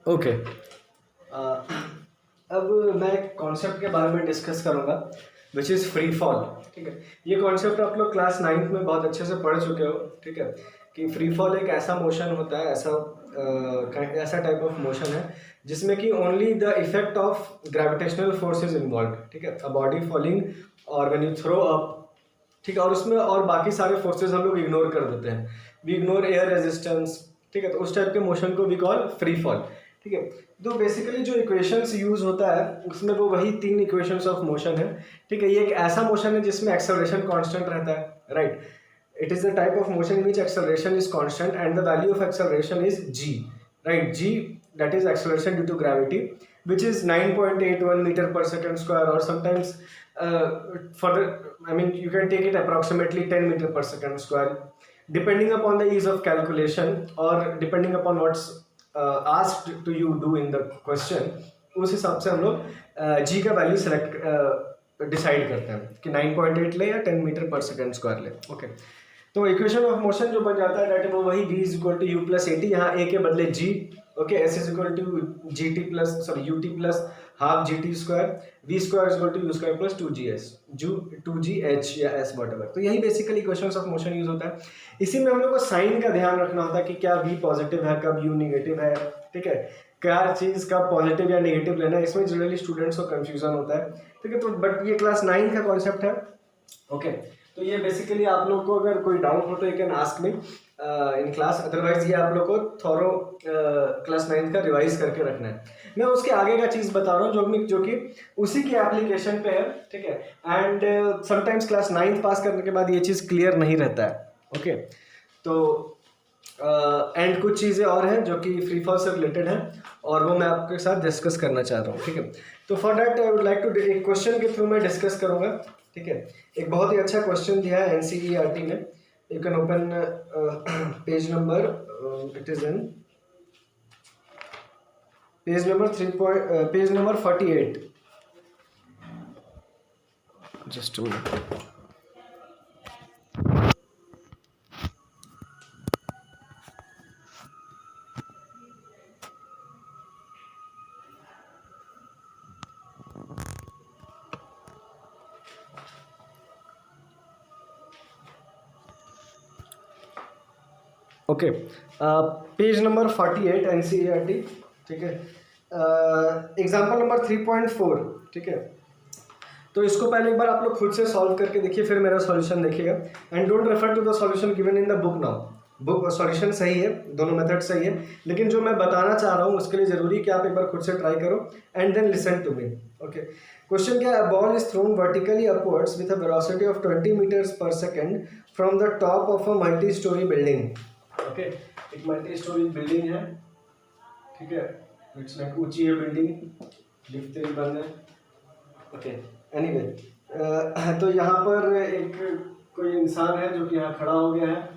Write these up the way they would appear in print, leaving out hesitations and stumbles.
Okay. अब मैं एक कॉन्सेप्ट के बारे में डिस्कस करूंगा विच इज़ फ्री फॉल। ठीक है, ये कॉन्सेप्ट आप लोग क्लास 9th में बहुत अच्छे से पढ़ चुके हो। ठीक है, कि फ्री फॉल एक ऐसा मोशन होता है, ऐसा टाइप ऑफ मोशन है जिसमें कि only the effect of gravitational force is involve. ठीक है, अ बॉडी फॉलिंग और व्हेन यू थ्रो अप। ठीक है, और उसमें और बाकी सारे फोर्सेस हम लोग इग्नोर कर देते हैं, वी इग्नोर एयर रेजिस्टेंस। ठीक है, तो उस टाइप के मोशन को वी कॉल फ्री फॉल। ठीक है, तो बेसिकली जो इक्वेशंस यूज होता है उसमें वो वही 3 इक्वेशंस ऑफ मोशन है। ठीक है, ये एक ऐसा मोशन है जिसमें एक्सेलरेशन कांस्टेंट रहता है, right. It is the type of motion which acceleration is constant and the value of acceleration is g, right. g, that is acceleration due to gravity, which is 9.81 meter per second square, or sometimes for the, I mean, you can take it approximately 10 meter per second square, depending upon the ease of calculation or depending upon what's asked to you do in the question। उस हिसाब से हम लोग g का value select decide करते हैं कि 9.8 ले या 10 मीटर पर सेकेंड स्क्वायर ले। ओके, तो इक्वेशन ऑफ मोशन जो बन जाता है डेट वो वही v is equal to U plus A T, यहाँ a के बदले g। Okay, s is equal to G T plus sorry U T plus half G T square, V square is equal to U square plus 2gh, जो 2gh या s whatever. तो यही basically equations of motion use होता है। इसी में हम लोग को साइन का ध्यान रखना होता है कि क्या v पॉजिटिव है, कब u निगेटिव है। ठीक है, क्या चीज़ का पॉजिटिव या नेगेटिव लेना है, इसमें जनरली स्टूडेंट्स को कंफ्यूजन होता है। ठीक है, तो बट ये क्लास 9 का कॉन्सेप्ट है। ओके, तो ये बेसिकली आप लोग को अगर कोई डाउट हो तो you can ask me in class, otherwise ये आप लोग को थोरो क्लास 9 का रिवाइज करके रखना है। मैं उसके आगे का चीज़ बता रहा हूँ जो कि उसी की एप्लीकेशन पे है। ठीक है, एंड समटाइम्स क्लास 9 पास करने के बाद ये चीज़ क्लियर नहीं रहता है। ओके, तो एंड कुछ चीज़ें और हैं जो कि फ्री फॉल से रिलेटेड हैं और वो मैं आपके साथ डिस्कस करना चाह रहा हूँ। ठीक है, तो for that I would like to एक क्वेश्चन के थ्रू मैं डिस्कस करूँगा। ठीक है, एक बहुत ही अच्छा क्वेश्चन दिया है एनसीईआरटी ने। You can open page number, it is in page number 48। Just to okay, page number 48 NCERT. ठीक है, एग्जाम्पल नंबर 3.4। ठीक है, तो इसको पहले एक बार आप लोग खुद से सॉल्व करके देखिए, फिर मेरा सॉल्यूशन देखिएगा and don't refer to the solution given in the book now. Book solution सही है, दोनों मेथड सही है, लेकिन जो मैं बताना चाह रहा हूँ उसके लिए ज़रूरी कि आप एक बार खुद से ट्राई करो and then listen to me. Okay, question क्या है? Ball is thrown vertically upwards with a velocity of 20 metres पर second from the top of a multi storey building. Okay, एक मल्टी स्टोरी बिल्डिंग है। ठीक है, it's like ऊंची है building, lift भी बंद है। ओके, एनीवे, तो यहाँ पर एक कोई इंसान है जो कि यहाँ खड़ा हो गया है।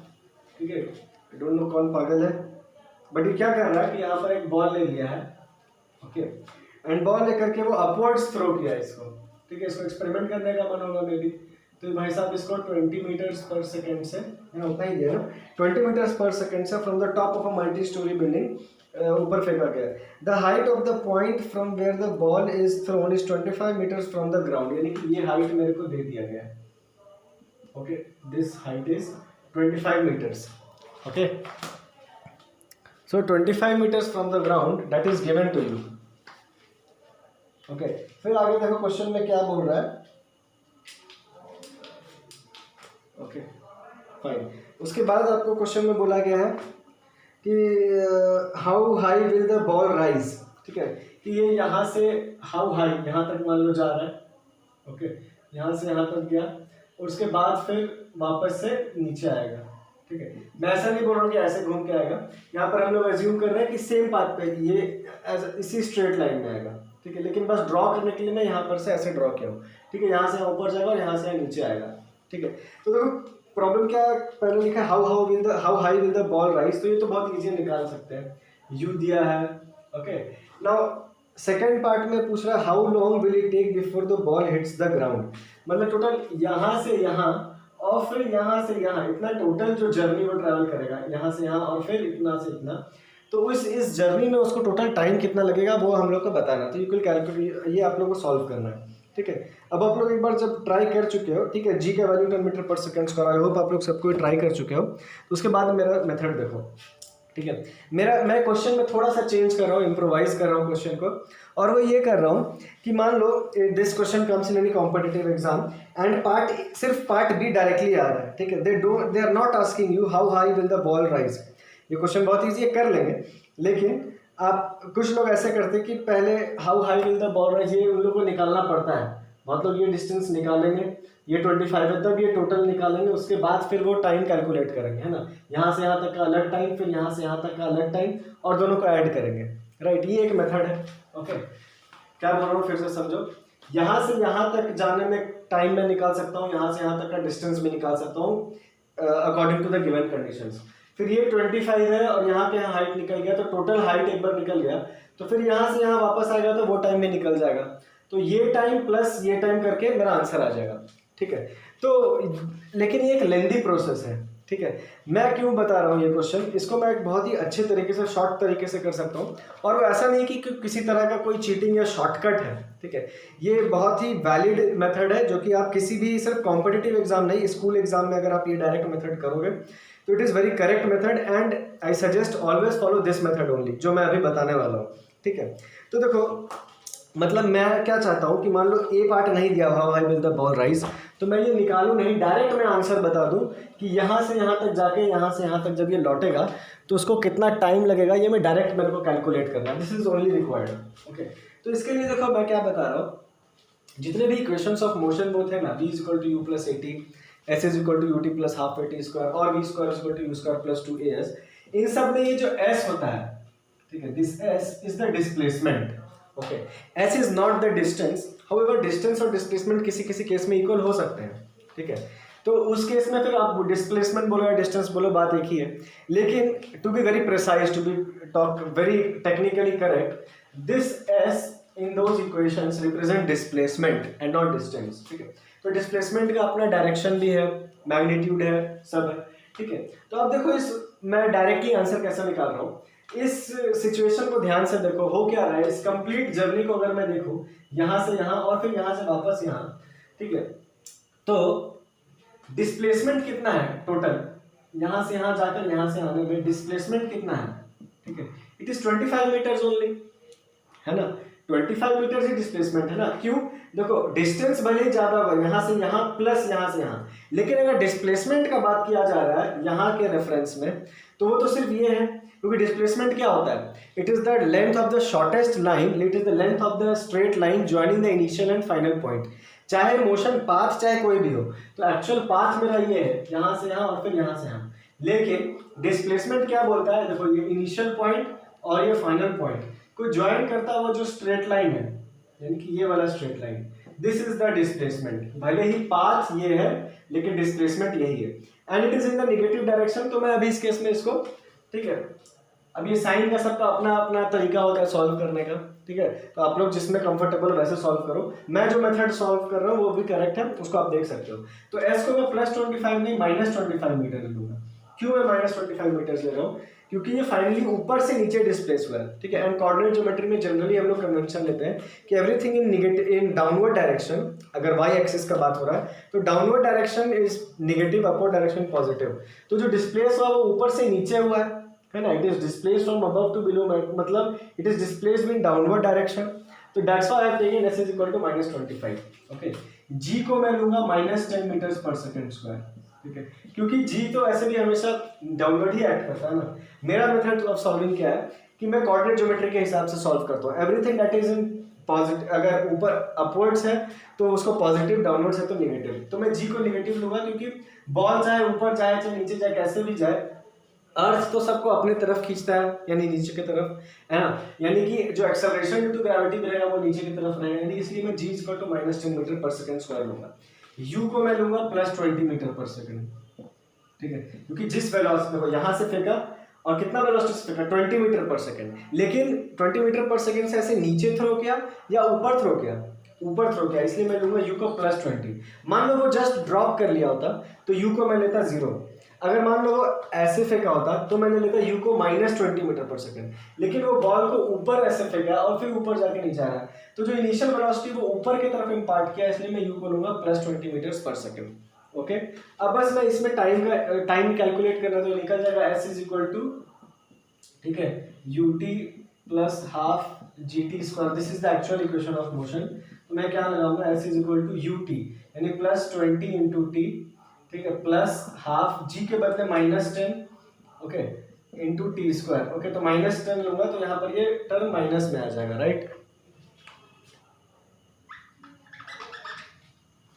ठीक है, आई डोंट नो कौन पागल है, बट ये क्या कर रहा है कि यहाँ पर एक बॉल ले लिया है। ओके, एंड बॉल लेकर के वो अपवर्ड्स थ्रो किया है इसको। ठीक है, इसको एक्सपेरिमेंट करने का मन होगा मे बी, तो भाई साहब इसको 20 मीटर्स पर सेकेंड से, उतना ही दिया ना, 20 मीटर्स पर सेकेंड से from the top of a multi storey building ऊपर फेंका गया। The height of the point from where the ball is thrown is 25 meters from the ground, यानी कि ये हाइट मेरे को दे दिया गया है। Okay, this height is 25 meters. Okay, so 25 meters from the ground that is given to you. Okay, फिर आगे देखो क्वेश्चन में क्या बोल रहा है। Okay, fine. उसके बाद आपको क्वेश्चन में बोला गया है कि how high will the ball rise. ठीक है, कि ये यहाँ से हाउ हाई, यहाँ तक मान लो जा रहा है। ओके, यहाँ से यहाँ तक गया और उसके बाद फिर वापस से नीचे आएगा। ठीक है, मैं ऐसा नहीं बोल रहा हूँ कि ऐसे घूम के आएगा, यहाँ पर हम लोग एज्यूम कर रहे हैं कि सेम पाथ पे ये इसी स्ट्रेट लाइन में आएगा। ठीक है, लेकिन बस ड्रॉ करने के लिए मैं यहाँ पर से ऐसे ड्रॉ किया हूँ। ठीक है, यहाँ से ऊपर जाएगा और यहाँ से नीचे आएगा। ठीक है, तो देखो प्रॉब्लम क्या पहले लिखा है, how high will the ball rise, तो ये तो बहुत ईजी निकाल सकते हैं, यू दिया है। ओके, नाउ सेकेंड पार्ट में पूछ रहा है how long will it take before the ball hits the ground, मतलब टोटल यहाँ से यहाँ और फिर यहाँ से यहाँ, इतना टोटल जो जर्नी वो ट्रैवल करेगा यहाँ से यहाँ और फिर इतना से इतना, तो इस जर्नी में उसको टोटल टाइम कितना लगेगा वो हम लोग को बताना। तो यू विल कैलकुलेट, ये आप लोग को सॉल्व करना है, ठीक है। अब आप लोग एक बार जब ट्राई कर चुके हो, ठीक है, जी का वैल्यू 10 मीटर पर सेकेंड स्क्वायर, आई होप आप लोग सबको ट्राई कर चुके हो। तो उसके बाद मेरा मेथड देखो, ठीक है। मैं क्वेश्चन में थोड़ा सा चेंज कर रहा हूँ, इम्प्रोवाइज कर रहा हूँ क्वेश्चन को, और वो ये कर रहा हूँ कि मान लो this question comes in any competitive exam and सिर्फ पार्ट बी डायरेक्टली आ रहा है, ठीक है। They are not asking you how high will the ball rise. ये क्वेश्चन बहुत ईजी है, कर लेंगे, लेकिन आप कुछ लोग ऐसे करते हैं कि पहले how high will the ball rise ये उन लोगों को निकालना पड़ता है, मतलब ये डिस्टेंस निकालेंगे, ये 25 है तब ये टोटल निकालेंगे, उसके बाद फिर वो टाइम कैलकुलेट करेंगे, है ना। यहाँ से यहाँ तक का अलग टाइम, फिर यहाँ से यहाँ तक का अलग टाइम, और दोनों को ऐड करेंगे, राइट। ये एक मेथड है, ओके। क्या बोल रहा हूँ फिर से समझो, यहाँ से यहाँ तक जाने में टाइम में निकाल सकता हूँ, यहाँ से यहाँ तक का डिस्टेंस भी निकाल सकता हूँ according to the given conditions. फिर ये 25 है और यहाँ पे हाइट निकल गया, तो टोटल हाइट एक बार निकल गया, तो फिर यहाँ से यहाँ वापस आएगा तो वो टाइम भी निकल जाएगा, तो ये टाइम प्लस ये टाइम करके मेरा आंसर आ जाएगा, ठीक है। तो लेकिन ये एक लेंदी प्रोसेस है, ठीक है। मैं क्यों बता रहा हूँ ये क्वेश्चन, इसको मैं एक बहुत ही अच्छे तरीके से शॉर्ट तरीके से कर सकता हूँ, और वो ऐसा नहीं कि किसी तरह का कोई चीटिंग या शॉर्टकट है, ठीक है। ये बहुत ही वैलिड मेथड है जो कि आप किसी भी सिर्फ कॉम्पिटिटिव एग्जाम नहीं, स्कूल एग्जाम में अगर आप ये डायरेक्ट मेथड करोगे तो it is very correct method, and I suggest always follow this method only, जो मैं अभी बताने वाला हूँ, ठीक है। तो देखो, मतलब मैं क्या चाहता हूँ कि मान लो ए पार्ट नहीं दिया हुआ, how high will the ball rise, तो मैं ये निकालूं नहीं, डायरेक्ट मैं आंसर बता दूं कि यहाँ से यहाँ तक जाके यहाँ से यहाँ तक जब ये लौटेगा तो उसको कितना टाइम लगेगा, ये मैं डायरेक्ट मेरे को कैलकुलेट करना है, this is only required, okay. तो इसके लिए देखो मैं क्या बता रहा हूँ, जितने भी इक्वेशंस ऑफ मोशन वो थे ना, v equal to U plus 80, s is equal to U T plus half A T square, और v square is equal to U square plus 2as, इन सब में ये जो s होता है, ठीक है, this s is the displacement, okay. s is not the distance, however distance और डिस्प्लेसमेंट किसी किसी केस में इक्वल हो सकते हैं, ठीक है। तो उस केस में फिर आप डिस्प्लेसमेंट बोलो या डिस्टेंस बोलो, बात एक ही है, लेकिन to be very precise, to be talk very technically correct, this s in those equations represent displacement and not distance, ठीक है। तो डिस्प्लेसमेंट का अपना डायरेक्शन भी है, मैग्नीट्यूड है, सब है, ठीक है। तो अब देखो इस मैं डायरेक्टली आंसर कैसे निकाल रहा हूँ, इस सिचुएशन को ध्यान से देखो, हो क्या रहा है, इस कंप्लीट जर्नी को अगर मैं देखूं यहाँ से यहाँ और फिर यहाँ से वापस यहाँ, ठीक है, तो डिस्प्लेसमेंट कितना है टोटल, यहाँ से यहाँ जाकर यहाँ से आने में डिस्प्लेसमेंट कितना है, ठीक है, इट इज 25 मीटर्स ओनली, है ना, 25 मीटर ही डिस्प्लेसमेंट है ना। क्यों, देखो डिस्टेंस भले ही ज्यादा होगा यहाँ से यहाँ प्लस यहाँ से यहाँ, लेकिन अगर डिस्प्लेसमेंट का बात किया जा रहा है यहाँ के रेफरेंस में, तो वो तो सिर्फ ये है, क्योंकि डिस्प्लेसमेंट क्या होता है, it is the length of the shortest line, it is the length of the straight line joining the initial and final point, चाहे मोशन पाथ चाहे कोई भी हो, तो एक्चुअल पाथ मेरा ये है यहाँ से यहाँ और फिर यहाँ से यहाँ, लेकिन डिस्प्लेसमेंट क्या बोलता है, देखो ये इनिशियल पॉइंट और ये फाइनल पॉइंट को ज्वाइन करता हुआ जो स्ट्रेट लाइन है, यानी कि ये वाला straight line, this is the displacement, भले ही पाथ ये है लेकिन डिस्प्लेसमेंट यही है, and it is in the negative direction. तो मैं अभी इस केस में इसको, ठीक है, अब ये साइन का सबका अपना अपना तरीका होता है सॉल्व करने का, ठीक है, तो आप लोग जिसमें कंफर्टेबल हो वैसे सॉल्व करो, मैं जो मेथड सॉल्व कर रहा हूँ वो भी करेक्ट है, उसको आप देख सकते हो। तो एस को मैं +25 नहीं -25 मीटर ले लूंगा। क्यों मैं -25 मीटर ले रहा हूँ, क्योंकि ये फाइनली ऊपर से नीचे डिस्प्लेस हुआ है, ठीक है। एंड कोऑर्डिनेट ज्योमेट्री में जनरली हम लोग कन्वेंशन लेते हैं कि everything in negative in downward direction, अगर वाई एक्सिस का बात हो रहा है तो downward direction is negative, upward direction positive. तो जो डिस्प्लेस हुआ वो ऊपर से नीचे हुआ है ना, it is displaced from above to below, मतलब it is displaced in downward direction, तो that's why I have taken s is equal to -25, okay. g को मैं लूंगा -10 मीटर्स पर सेकंड स्क्वायर, ठीक है, क्योंकि g तो ऐसे भी हमेशा डाउनवर्ड ही एक्ट करता है ना। मेरा मेथड ऑफ सॉल्विंग क्या है कि मैं कोऑर्डिनेट ज्योमेट्री के हिसाब से सॉल्व करता हूँ, everything that is in positive, अगर ऊपर अपवर्ड्स है तो उसको पॉजिटिव, डाउनवर्ड्स है तो नेगेटिव, तो मैं g को नेगेटिव लूंगा, क्योंकि बॉल चाहे ऊपर जाए चाहे नीचे जाए कैसे भी जाए, अर्थ तो सबको अपने तरफ खींचता है, यानी नीचे की तरफ, है ना, यानी कि जो एक्सेलरेशन ड्यू टू ग्रेविटी मिलेगा वो नीचे की तरफ रहेगा, यानी इसलिए मैं g इक्वल टू -10 मीटर पर सेकंड स्क्वायर लूंगा। u को मैं लूंगा +20 मीटर पर सेकंड, ठीक है, क्योंकि जिस वेलोसिटी को यहाँ से फेंका और कितना वेलोसिटी से फेंका 20 मीटर पर सेकंड, लेकिन 20 मीटर पर सेकंड से ऐसे नीचे थ्रो किया या ऊपर थ्रो किया, ऊपर थ्रो किया, इसलिए मैं लूंगा u को +20। मान लो वो जस्ट ड्रॉप कर लिया होता तो u को मैं लेता 0। अगर मान लो वो ऐसे फेंका होता तो मैंने लिखा u को -20 मीटर पर सेकंड, लेकिन वो बॉल को ऊपर ऐसे फेंका और फिर ऊपर जाके नीचे आ रहा है, तो जो इनिशियल वेलोसिटी वो ऊपर की तरफ इम्पार्ट किया, इसलिए मैं u को लूंगा +20 मीटर्स पर सेकंड। ओके, अब बस मैं इसमें टाइम कैलकुलेट करना, तो निकल जाएगा s इज इक्वल टू, ठीक है, ut plus half gt²। This is the actual equation of motion. तो मैं क्या लगाऊंगा, s is equal to ut यानी +20 इंटू t, ठीक है, प्लस हाफ g के बदले -10, ओके, इंटू t²। ओके, तो -10 लूंगा तो यहाँ पर ये टर्म माइनस में आ जाएगा, राइट।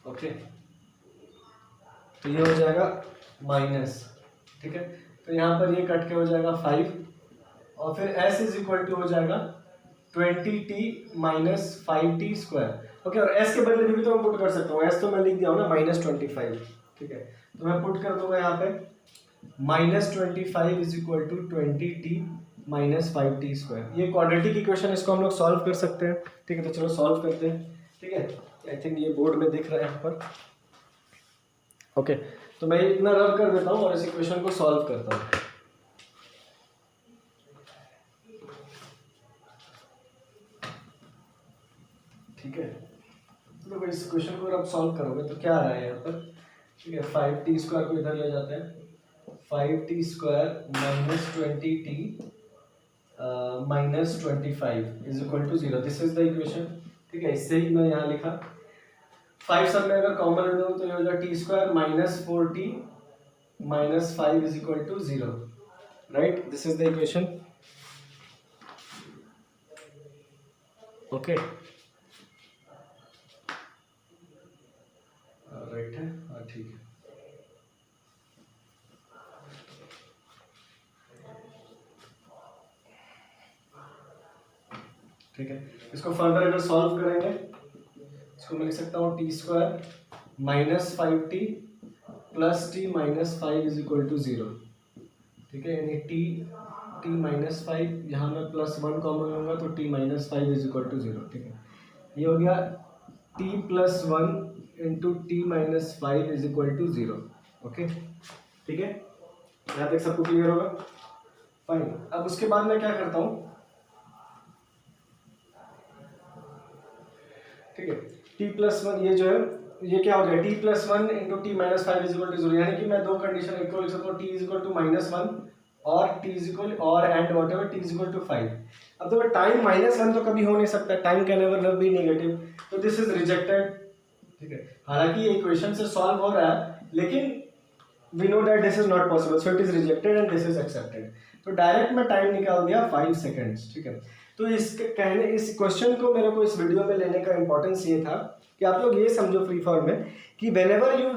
ओके, तो ये हो जाएगा माइनस, ठीक है, तो यहाँ पर ये कट के हो जाएगा 5 और फिर s इज इक्वल टू हो जाएगा 20t माइनस 5t²। ओके, और s के बदले भी तो मैं पुट कर सकता हूँ, s तो मैं लिख दिया हूँ ना -25, ठीक है, तो मैं पुट कर दूंगा यहाँ पे -25 is equal to 20t minus 5t²। ये क्वाड्रेटिक इक्वेशन, इसको हम लोग सॉल्व कर सकते हैं, ठीक है, तो चलो सॉल्व करते हैं, ठीक है। आई थिंक ये बोर्ड में दिख रहा है यहाँ पर। ओके, तो मैं इतना रब कर देता हूँ और इस इक्वेशन को सॉल्व करता हूँ। ठीक है, तो इस इक्वेशन को अगर आप सॉल्व करोगे तो क्या आ रहा है यहाँ पर, ठीक है, 5t² को इधर ले जाते हैं, 5t² minus 20t minus 25 is equal to 0। This is the equation, ठीक है, इससे ही मैं यहाँ लिखा। 5 सब में अगर कॉमन ले दूँ तो ये हो जाएगा t² minus 4t minus 5 is equal to 0, right. This is the equation. Okay, right है, हाँ ठीक है। ठीक है, इसको फर्दर अगर सॉल्व करेंगे, इसको मैं लिख सकता हूँ t² minus 5t plus t minus 5 is equal to 0, ठीक है, यानी t माइनस 5, यहाँ मैं +1 कॉमन लूँगा तो t minus 5 is equal to 0, ठीक है। ये हो गया t plus 1 into T minus 5 is equal to 0। Okay, ठीक है, यहाँ तक सबको क्लियर होगा, फाइन। अब उसके बाद मैं क्या करता हूँ, ठीक है, t प्लस 1, ये जो है ये क्या हो गया, t plus 1 into T minus 5 is equal to 0, यानी कि मैं दो कंडीशन एक को लिख सकता हूँ, t इज इक्वल टू -1 और t इज इक्वल और and whatever t is equal to 5। अब तो टाइम -1 तो कभी हो नहीं सकता, time can never be negative, तो दिस इज रिजेक्टेड, ठीक है। हालांकि ये इक्वेशन से सॉल्व हो रहा है, लेकिन we know that this is not possible, so it is rejected and this is accepted. तो डायरेक्ट मैं टाइम निकाल दिया 5 सेकंड्स, ठीक है। तो इस क्वेश्चन को मेरे को इस वीडियो में लेने का इंपॉर्टेंस ये था कि आप लोग ये समझो फ्री फॉल में कि whenever you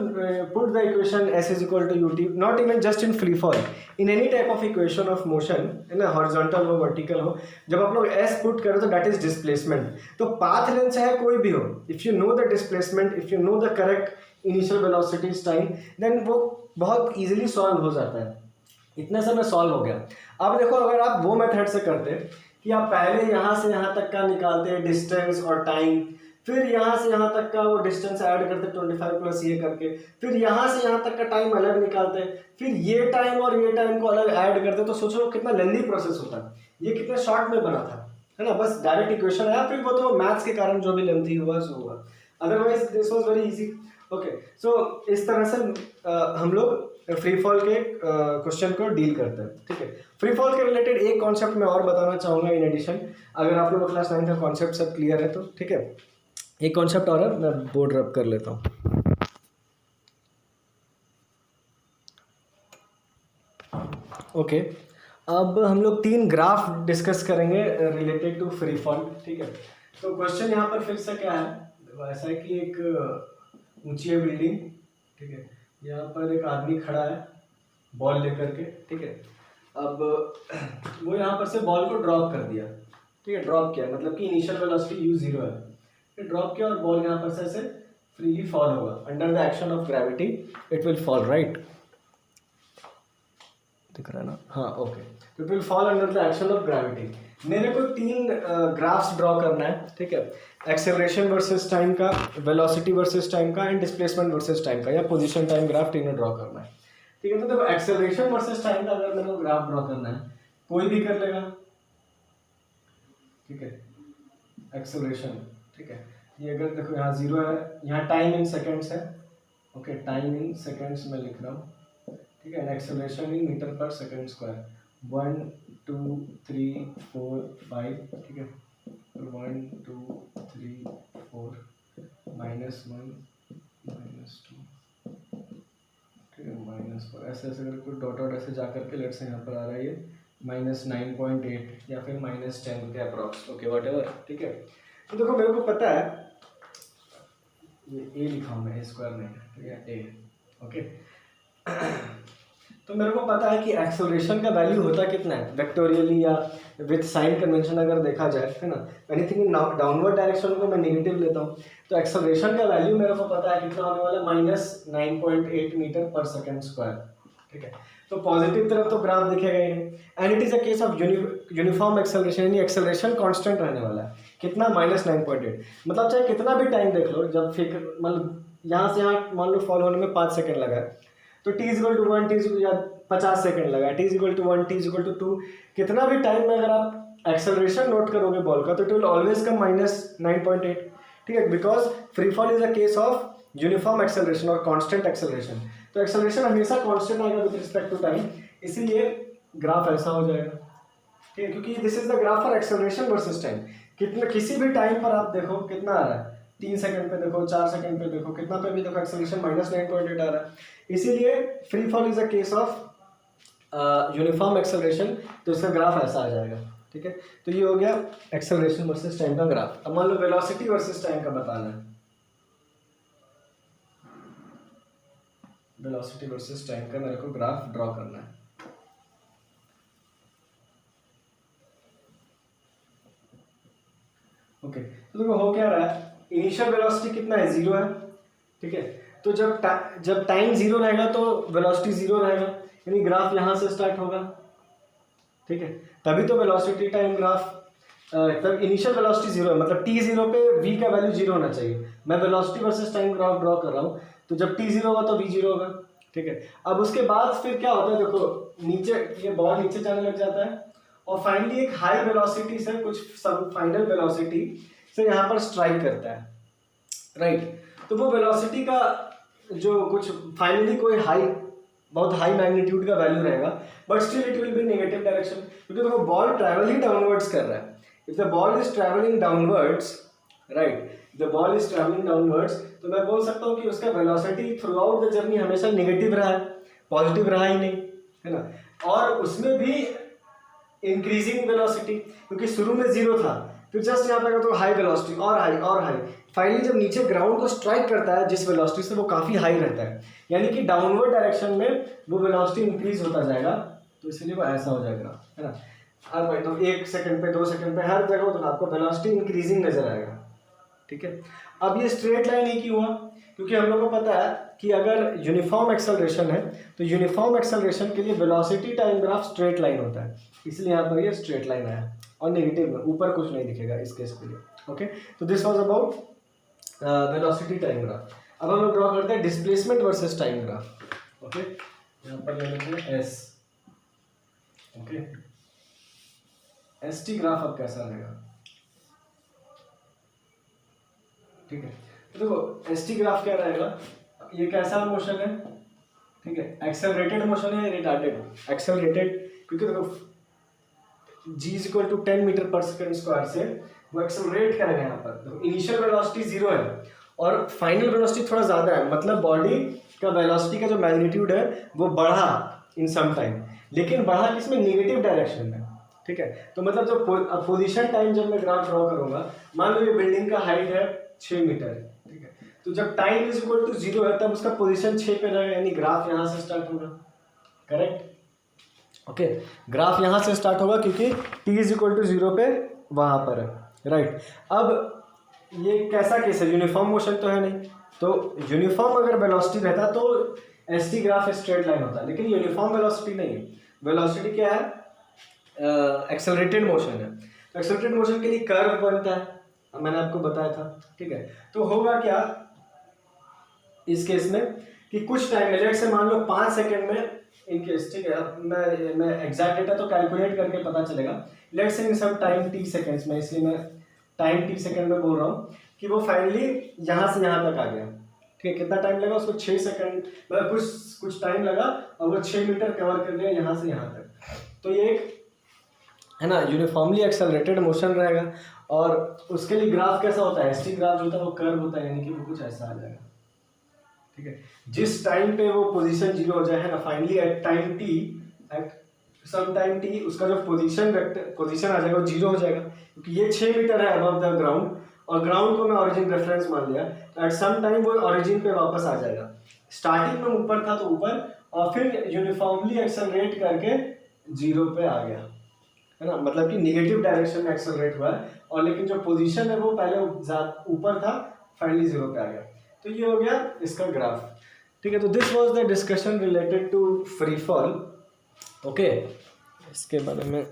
put the equation s is equal to ut, not even just in free fall, in any type of equation of motion, है ना, horizontal हो vertical हो, जब आप लोग s पुट करो तो that is displacement। तो path length चाहे कोई भी हो, if you know the displacement, if you know the correct initial velocity time, then वो बहुत easily solve हो जाता है। इतने से में सॉल्व हो गया। अब देखो, अगर आप वो मेथड से करते कि आप पहले यहाँ से यहाँ तक का निकालते डिस्टेंस और टाइम, फिर यहाँ से यहाँ तक का वो डिस्टेंस ऐड करते 25 प्लस ये करके, फिर यहाँ से यहाँ तक का टाइम अलग निकालते, फिर ये टाइम और ये टाइम को अलग ऐड करते, तो सोचो कितना लेंदी प्रोसेस होता। ये कितने शॉर्ट में बना था, है ना, बस डायरेक्ट इक्वेशन आया, फिर वो तो मैथ्स के कारण जो भी लेंथी हुआ सो हुआ, otherwise this was very easy. Okay, so इस तरह से हम लोग फ्री फॉल के क्वेश्चन को डील करते हैं, ठीक है। फ्री फॉल के रिलेटेड एक कॉन्सेप्ट मैं और बताना चाहूँगा इन एडिशन, अगर आप लोग क्लास 9 का कॉन्सेप्ट सब क्लियर है तो, ठीक है। एक कॉन्सेप्ट और है, मैं बोर्ड रब कर लेता हूँ। ओके, अब हम लोग 3 ग्राफ डिस्कस करेंगे रिलेटेड टू फ्री फॉल, ठीक है। तो क्वेश्चन यहाँ पर फिर से क्या है, ऐसा है कि एक ऊंची है बिल्डिंग, ठीक है, यहाँ पर एक आदमी खड़ा है बॉल लेकर के, ठीक है। अब वो यहाँ पर से बॉल को ड्रॉप कर दिया, ठीक है, ड्रॉप किया, मतलब कि इनिशियल वेलोसिटी u0 है, फिर ड्रॉप किया और बॉल यहाँ पर से ऐसे फ्रीली फॉल होगा, under the action of gravity it will fall, right, दिख रहा है ना, हाँ, okay, it will fall under the action of gravity. मेरे को 3 ग्राफ्स ड्रॉ करना है, ठीक है, एक्सेलरेशन वर्सेस टाइम का, वेलोसिटी वर्सेस टाइम का एंड डिस्प्लेसमेंट वर्सेस टाइम का, या पोजीशन टाइम ग्राफ तीनों ड्रॉ करना है। ठीक है। तो देखो एक्सेलरेशन वर्सेस टाइम का अगर मेरे को ग्राफ ड्रॉ करना है, कोई भी कर लेगा, ठीक है, एक्सेलरेशन, ठीक है। ये अगर देखो यहाँ 0 है, यहाँ टाइम इन सेकेंड्स है, ओके, टाइम इन सेकेंड्स में लिख रहा हूँ, ठीक है, एक्सेलरेशन इन मीटर पर सेकेंड स्क्वायर, 1 2 3 4 5, ठीक है, 1 2 3 4 -1 -2, ठीक है, -4, ऐसे ऐसे करके डॉट डॉट ऐसे जा करके लेट से यहाँ पर आ रहा है ये -9.8 या फिर -10 के अप्रॉक्स, ओके वट एवर, ठीक है। तो देखो मेरे को पता है, ये ए लिखा हूँ मैं, ए स्क्वायर नहीं, ठीक है, ए, ओके। तो मेरे को पता है कि एक्सेलरेशन का वैल्यू होता कितना है वेक्टोरियली या विथ साइन कन्वेंशन अगर देखा जाए, है ना, एनीथिंग इन डाउनवर्ड डायरेक्शन को मैं नेगेटिव लेता हूँ, तो एक्सेलरेशन का वैल्यू मेरे को पता है कितना होने वाला है, -9.8 मीटर पर सेकेंड स्क्वायर, ठीक है। तो पॉजिटिव तरफ तो ग्राफ दिखेगा ही नहीं, and it is a case of uniform acceleration, यानी एक्सेलरेशन कांस्टेंट रहने वाला है, कितना, -9.8, मतलब चाहे कितना भी टाइम देख लो, जब फिर मतलब यहाँ से यहाँ मान लो फॉल होने में 5 सेकेंड लगा है, तो t = 1, t या 50 सेकेंड लगा, t = 1, t = 2, कितना भी टाइम में अगर आप एक्सेलरेशन नोट करोगे बॉल का, तो इट विल ऑलवेज कम -9.8, ठीक है, because free fall is a case of uniform acceleration और कांस्टेंट एक्सेलरेशन। तो एक्सेलरेशन हमेशा कांस्टेंट आएगा विद रिस्पेक्ट टू टाइम, इसीलिए ग्राफ ऐसा हो जाएगा, ठीक है, क्योंकि this is the graph for acceleration versus time. कितना किसी भी टाइम पर आप देखो कितना आ रहा है, 3 सेकंड पे देखो, 4 सेकंड पे देखो, कितना पे भी देखो एक्सेलरेशन -9.8 आ रहा है, इसीलिए free fall is a case of uniform acceleration, तो इसका ग्राफ ऐसा आ जाएगा, ठीक है। तो ये हो गया एक्सेलरेशन वर्सेस टाइम का ग्राफ। अब मान लो वेलोसिटी वर्सेस टाइम का बताना है, वेलोसिटी वर्सेस टाइम का मेरे को ग्राफ ड्रॉ करना है, ओके। तो देखो हो क्या रहा है, इनिशियल वेलोसिटी कितना है, 0 है, ठीक है। तो जब टाइम 0 रहेगा तो वेलोसिटी 0 रहेगा, यानी ग्राफ यहाँ से स्टार्ट होगा, ठीक है, तभी तो वेलोसिटी टाइम ग्राफ, तब इनिशियल वेलोसिटी 0 है, मतलब t0 पे v का वैल्यू 0 होना चाहिए। मैं velocity versus time graph draw कर रहा हूँ, तो जब t 0 होगा तो v 0 होगा, ठीक है। अब उसके बाद फिर क्या होता है, देखो नीचे ये बॉल नीचे जाने लग जाता है, और फाइनली एक हाई वेलोसिटी से कुछ फाइनल वेलोसिटी से यहाँ पर स्ट्राइक करता है, राइट। तो वो वेलोसिटी का जो कुछ फाइनली कोई बहुत हाई मैग्नीट्यूड का वैल्यू रहेगा, but still it will be negative direction, क्योंकि देखो बॉल ट्रैवल ही डाउनवर्ड्स कर रहा है। If the ball is travelling downwards, right, the ball is travelling downwards, तो मैं बोल सकता हूँ कि उसका velocity through out the journey हमेशा नेगेटिव रहा है, पॉजिटिव रहा ही नहीं, है ना। और उसमें भी इंक्रीजिंग वेलोसिटी, क्योंकि शुरू में 0 था, फिर जस्ट यहाँ पे तो हाई वेलोसिटी और हाई और हाई, फाइनली जब नीचे ग्राउंड को स्ट्राइक करता है जिस वेलोसिटी से, वो काफ़ी हाई रहता है, यानी कि डाउनवर्ड डायरेक्शन में वो वेलोसिटी इंक्रीज होता जाएगा, तो इसलिए वो ऐसा हो जाएगा, है ना। हर भाई तो 1 सेकंड पे 2 सेकंड पे हर जगह तो आपको वेलोसिटी इंक्रीजिंग नजर आएगा, ठीक है। अब ये स्ट्रेट लाइन ही क्यों हुआ, क्योंकि हम लोग को पता है कि अगर यूनिफॉर्म एक्सेलरेशन है तो यूनिफॉर्म एक्सेलरेशन के लिए velocity time graph straight line होता है, इसलिए यहाँ पर ये स्ट्रेट लाइन आया, और नेगेटिव में ऊपर कुछ नहीं दिखेगा इस केस के लिए, ओके। तो this was about velocity time graph. अब हम लोग ड्रॉ करते हैं displacement versus time graph, okay. यहाँ पर ले लेते हैं S, okay, S T graph अब कैसा रहेगा, ठीक है। तो देखो एस टी ग्राफ क्या रहेगा, ये कैसा मोशन है, ठीक है, एक्सेलरेटेड मोशन है, रिटार्डेड, एक्सेलरेटेड, क्योंकि देखो g = 10 मीटर पर सेकंड स्क्वायर से वो एक्सेलरेट करेगा, यहाँ पर देखो इनिशियल वेलोसिटी 0 है और फाइनल वेलोसिटी थोड़ा ज़्यादा है, मतलब बॉडी का वेलोसिटी का जो मैग्नीट्यूड है वो बढ़ा इन सम टाइम, लेकिन बढ़ा किसमें, नेगेटिव डायरेक्शन में, ठीक है। तो मतलब जो पोजीशन टाइम जब मैं ग्राफ ड्रॉ करूंगा, मान लो ये बिल्डिंग का हाइट है 6 मीटर, ठीक है, तो जब टाइम = 0 है तब उसका पोजीशन 6 पे रहेगा, यानी ग्राफ यहाँ से स्टार्ट होगा, करेक्ट, ओके। ग्राफ यहाँ से स्टार्ट होगा क्योंकि t = 0 पे वहाँ पर है, राइट। अब ये कैसा केस है, यूनिफॉर्म मोशन तो है नहीं, तो यूनिफॉर्म अगर वेलोसिटी रहता तो S T graph straight line होता, लेकिन यूनिफॉर्म वेलोसिटी नहीं है, वेलोसिटी क्या है, एक्सेलरेटेड मोशन है, तो एक्सेलरेटेड मोशन के लिए कर्व बनता है, मैंने आपको बताया था, ठीक है। तो होगा क्या इस केस में कि कुछ टाइम में, लेट से मान लो 5 सेकंड में इनकेस, ठीक है, अब मैं एग्जैक्ट डेटा तो कैलकुलेट करके पता चलेगा, लेट से इन सब टाइम t सेकंड्स में, इसलिए मैं टाइम t सेकंड में बोल रहा हूँ कि वो फाइनली यहाँ से यहाँ तक आ गया, ठीक है। कितना टाइम लगा उसको, 6 सेकंड, मतलब कुछ टाइम लगा और वो 6 मीटर कवर कर लिया यहाँ से यहाँ तक। तो ये एक है ना यूनिफॉर्मली एक्सेलरेटेड मोशन रहेगा। और उसके लिए ग्राफ कैसा होता है, एसटी ग्राफ जो होता है वो कर्व होता है, यानी कि वो कुछ ऐसा आ जाएगा, ठीक है। जिस टाइम पे वो पोजीशन 0 हो जाए, है ना, finally at time T, at some time T, उसका जो पोजीशन आ जाएगा वो 0 हो जाएगा, क्योंकि ये 6 मीटर है अबव द ग्राउंड, और ग्राउंड को मैं ओरिजिन रेफरेंस मान लिया, तो एट सम टाइम वो ओरिजिन पे वापस आ जाएगा। स्टार्टिंग में ऊपर था तो ऊपर, और फिर यूनिफॉर्मली एक्सेलरेट करके 0 पे आ गया, है ना, मतलब कि निगेटिव डायरेक्शन में एक्सेलरेट हुआ है, और लेकिन जो पोजीशन है वो पहले ऊपर था, फाइनली 0 पे आ गया। तो ये हो गया इसका ग्राफ, ठीक है। तो this was the discussion related to free fall, okay. इसके बारे में